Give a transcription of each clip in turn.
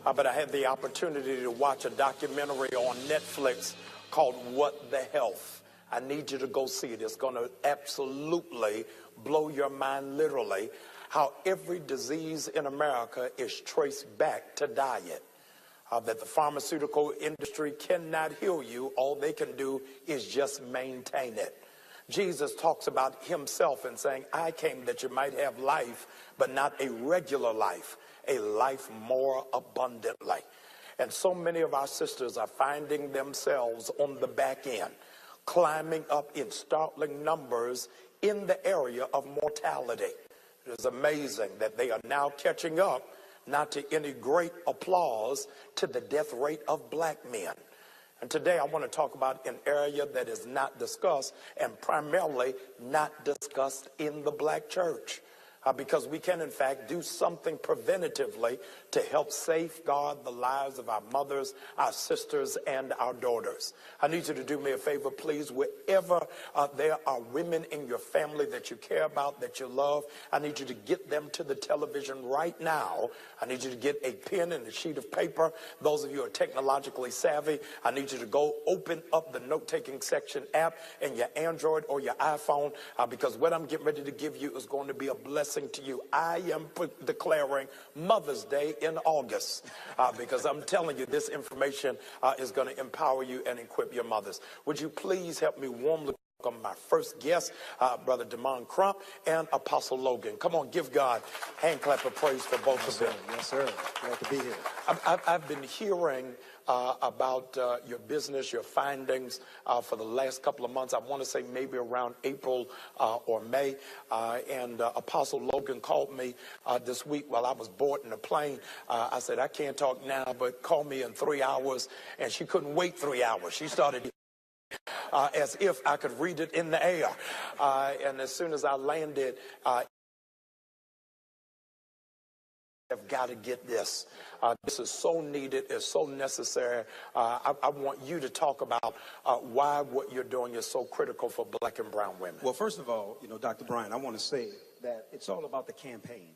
but I had the opportunity to watch a documentary on Netflix called What the Health. I need you to go see it. It's going to absolutely blow your mind, literally, how every disease in America is traced back to diet. That the pharmaceutical industry cannot heal you. All they can do is just maintain it. Jesus talks about himself and saying, I came that you might have life, but not a regular life, a life more abundantly. And so many of our sisters are finding themselves on the back end, climbing up in startling numbers in the area of mortality. It is amazing that they are now catching up, not to any great applause, to the death rate of black men. And today I want to talk about an area that is not discussed, and primarily not discussed in the black church. Because we can, in fact, do something preventatively to help safeguard the lives of our mothers, our sisters, and our daughters. I need you to do me a favor, please. Wherever there are women in your family that you care about, that you love, I need you to get them to the television right now. I need you to get a pen and a sheet of paper. Those of you who are technologically savvy, I need you to go open up the note-taking section app in your Android or your iPhone, because what I'm getting ready to give you is going to be a blessing to you. I am declaring Mother's Day in August, because I'm telling you this information is going to empower you and equip your mothers. Would you please help me warmly welcome my first guest, Brother Damon Crump and Apostle Logan. Come on, give God hand clap of praise for both of them. Yes, sir. Glad to be here. I've been hearing about your business, your findings for the last couple of months. I want to say maybe around April or May. And Apostle Logan called me this week while I was boarding the plane. I said, I can't talk now, but call me in 3 hours. And she couldn't wait 3 hours. She started as if I could read it in the air. And as soon as I landed, I've got to get this. This is so needed. It's so necessary. I want you to talk about why what you're doing is so critical for black and brown women. Well, first of all, Dr. Bryan, I want to say that it's all about the campaign.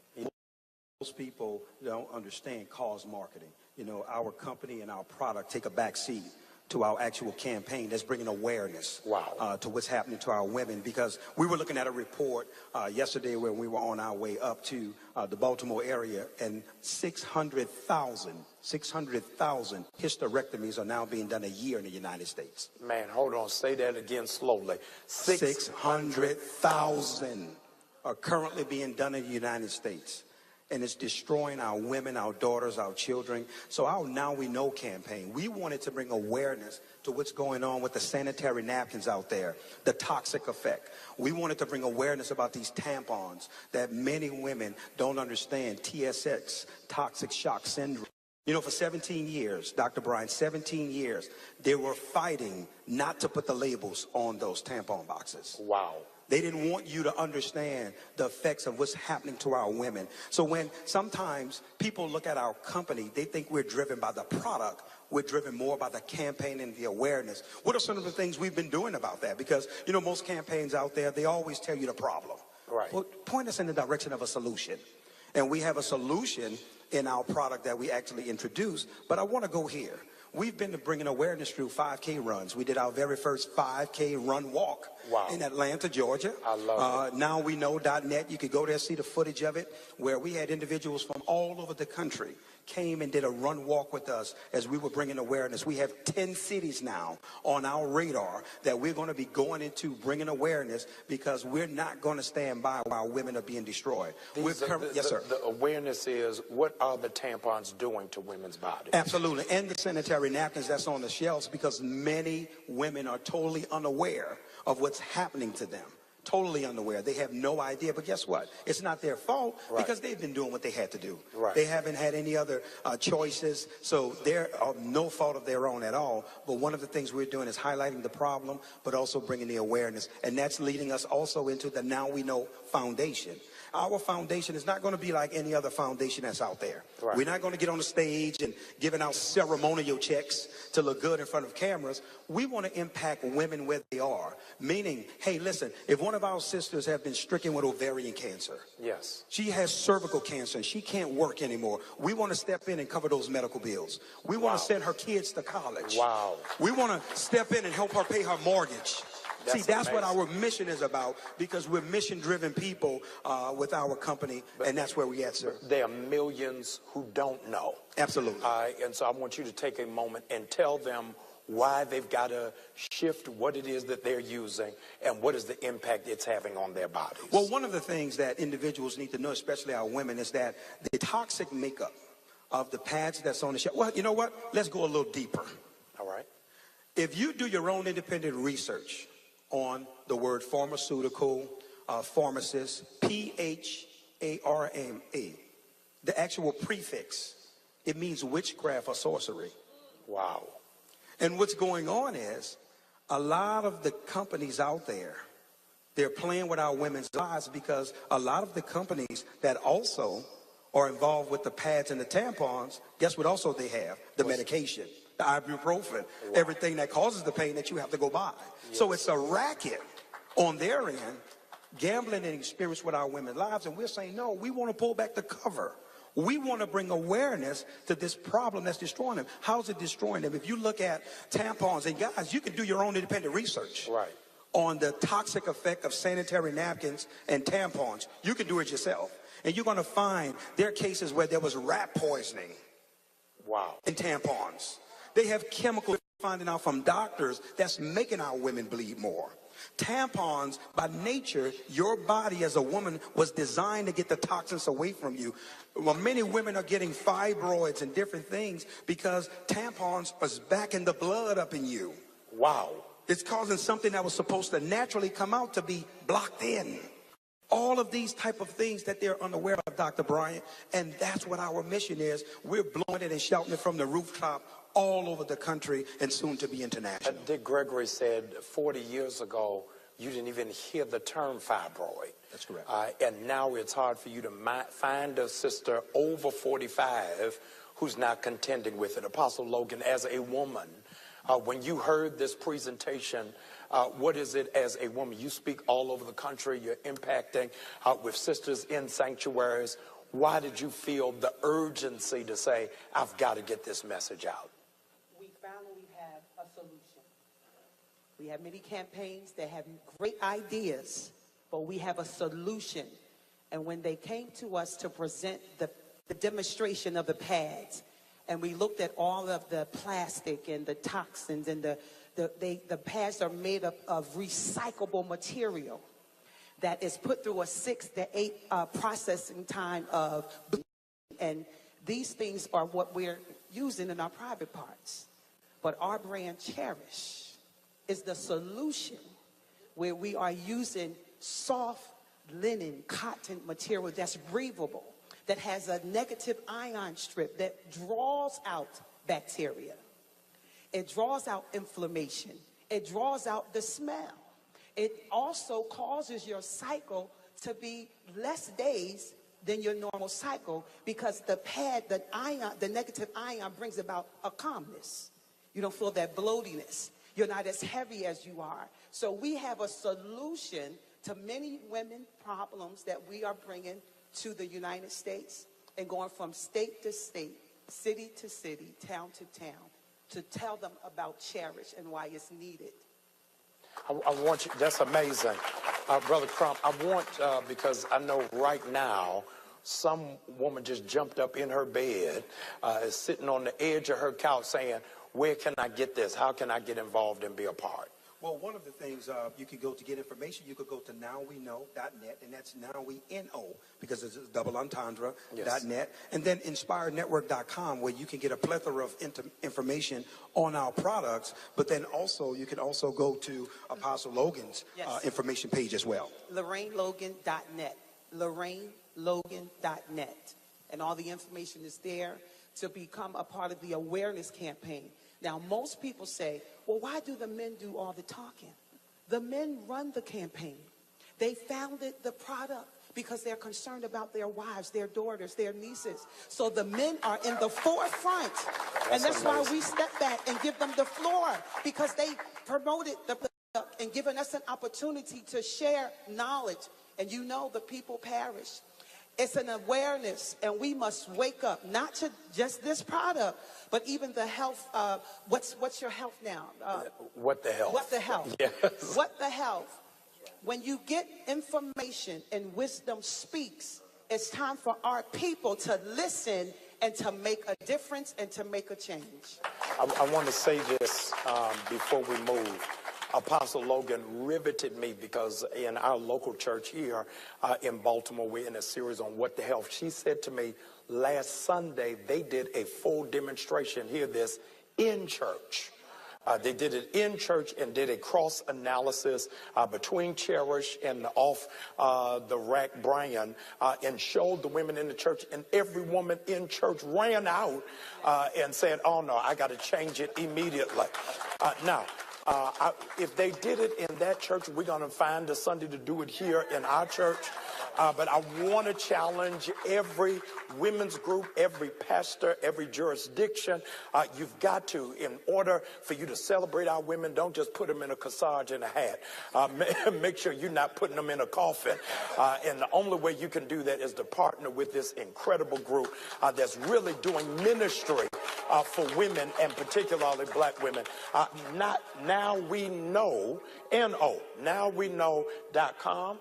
Most people don't understand cause marketing. Our company and our product take a back seat to our actual campaign that's bringing awareness to what's happening to our women, because we were looking at a report yesterday when we were on our way up to the Baltimore area, and 600,000 hysterectomies are now being done a year in the United States. Man, hold on, say that again slowly. 600,000 are currently being done in the United States. And it's destroying our women, our daughters, our children. So our Now We Know campaign, we wanted to bring awareness to what's going on with the sanitary napkins out there, the toxic effect. We wanted to bring awareness about these tampons that many women don't understand, TSX, toxic shock syndrome. For 17 years, Dr. Bryan, 17 years, they were fighting not to put the labels on those tampon boxes. Wow. They didn't want you to understand the effects of what's happening to our women. So when sometimes people look at our company, they think we're driven by the product. We're driven more by the campaign and the awareness. What are some of the things we've been doing about that? Because, most campaigns out there, they always tell you the problem. Right. Well, point us in the direction of a solution. And we have a solution in our product that we actually introduced. But I want to go here. We've been bringing awareness through 5K runs. We did our very first 5K run walk in Atlanta, Georgia. I love it. NowWeKnow.net. You could go there, see the footage of it, where we had individuals from all over the country came and did a run walk with us as we were bringing awareness. We have 10 cities now on our radar that we're going to be going into bringing awareness, because we're not going to stand by while women are being destroyed. Yes, sir. The awareness is, what are the tampons doing to women's bodies? Absolutely. And the sanitary napkins that's on the shelves, because many women are totally unaware of what's happening to them. Totally unaware. They have no idea. But guess what? It's not their fault, because they've been doing what they had to do. Right. They haven't had any other choices. So they're no fault of their own at all. But one of the things we're doing is highlighting the problem, but also bringing the awareness. And that's leading us also into the Now We Know Foundation. Our foundation is not going to be like any other foundation that's out there. Right. We're not going to get on the stage and giving out ceremonial checks to look good in front of cameras. We want to impact women where they are. Meaning, hey, listen, if one of our sisters have been stricken with ovarian cancer, Yes. she has cervical cancer and she can't work anymore, we want to step in and cover those medical bills. We want to send her kids to college. Wow. We want to step in and help her pay her mortgage. See, that's what amazing. our mission is about, because we're mission-driven people with our company, and that's where we at, sir. There are millions who don't know. Absolutely. And so I want you to take a moment and tell them why they've got to shift what it is that they're using and what is the impact it's having on their bodies. Well, one of the things that individuals need to know, especially our women, is that the toxic makeup of the pads that's on the shelf. Well, you know what? Let's go a little deeper. All right. If you do your own independent research on the word pharmaceutical, pharmacist, P-H-A-R-M-A, the actual prefix, it means witchcraft or sorcery. Wow. And what's going on is a lot of the companies out there, they're playing with our women's lives, because a lot of the companies that also are involved with the pads and the tampons, guess what also they have? The medication, the ibuprofen, everything that causes the pain that you have to go buy. Yes. So it's a racket on their end, gambling and experience with our women's lives. And we're saying, no, we want to pull back the cover. We want to bring awareness to this problem that's destroying them. How's it destroying them? If you look at tampons, and guys, you can do your own independent research on the toxic effect of sanitary napkins and tampons. You can do it yourself. And you're going to find there are cases where there was rat poisoning in tampons. They have chemicals finding out from doctors that's making our women bleed more. Tampons, by nature, your body as a woman was designed to get the toxins away from you. Well, many women are getting fibroids and different things because tampons are backing the blood up in you. Wow. It's causing something that was supposed to naturally come out to be blocked in. All of these type of things that they're unaware of, Dr. Bryant, and that's what our mission is. We're blowing it and shouting it from the rooftop all over the country and soon to be international. Dick Gregory said 40 years ago, you didn't even hear the term fibroid. That's correct. And now it's hard for you to find a sister over 45 who's not contending with it. Apostle Logan, as a woman, when you heard this presentation, what is it as a woman? You speak all over the country. You're impacting with sisters in sanctuaries. Why did you feel the urgency to say, I've got to get this message out? We finally have a solution. We have many campaigns that have great ideas, but we have a solution. And when they came to us to present the demonstration of the pads, and we looked at all of the plastic and the toxins, and the pads are made up of recyclable material that is put through a 6 to 8 processing time of bleaching. And these things are what we're using in our private parts. But our brand Cherish is the solution, where we are using soft linen cotton material that's breathable, that has a negative ion strip that draws out bacteria. It draws out inflammation. It draws out the smell. It also causes your cycle to be less days than your normal cycle, because the pad, the negative ion brings about a calmness. You don't feel that bloatiness. You're not as heavy as you are. So we have a solution to many women problems that we are bringing to the United States, and going from state to state, city to city, town to town, to tell them about Cherish and why it's needed. I want you, that's amazing. Brother Crump, I want, because I know right now, some woman just jumped up in her bed, is sitting on the edge of her couch saying, where can I get this? How can I get involved and be a part? Well, one of the things you could go to get information, you could go to nowweknow.net, and that's nowweknow, because it's a double entendre, .net, and then inspirenetwork.com, where you can get a plethora of information on our products, but then also you can also go to Apostle Logan's information page as well. LorraineLogan.net, LorraineLogan.net, and all the information is there to become a part of the awareness campaign. Now, most people say, well, why do the men do all the talking? The men run the campaign. They founded the product because they're concerned about their wives, their daughters, their nieces. So the men are in the forefront. And that's why we step back and give them the floor, because they promoted the and given us an opportunity to share knowledge. And you know, the people perish. It's an awareness, and we must wake up, not to just this product, but even the health. What's your health now? What the health? What the health? Yes. What the health? When you get information and wisdom speaks, it's time for our people to listen and to make a difference and to make a change. I want to say this before we move. Apostle Logan riveted me, because in our local church here in Baltimore, we're in a series on what the health. She said to me last Sunday, they did a full demonstration, hear this, in church. They did it in church and did a cross analysis between Cherish and off the rack Brian, and showed the women in the church, and every woman in church ran out and said, oh no, I got to change it immediately. Now, if they did it in that church, we're going to find a Sunday to do it here in our church. But I want to challenge every women's group, every pastor, every jurisdiction. You've got to, in order for you to celebrate our women, don't just put them in a corsage and a hat. Make sure you're not putting them in a coffin. And the only way you can do that is to partner with this incredible group that's really doing ministry for women, and particularly black women. Now we know, nowweknow.com,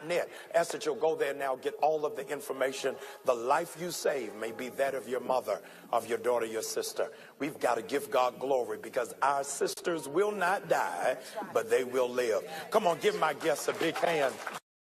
.net. Ask that you'll go there now, get all of the information. The life you save may be that of your mother, of your daughter, your sister. We've got to give God glory, because our sisters will not die, but they will live. Come on, give my guests a big hand.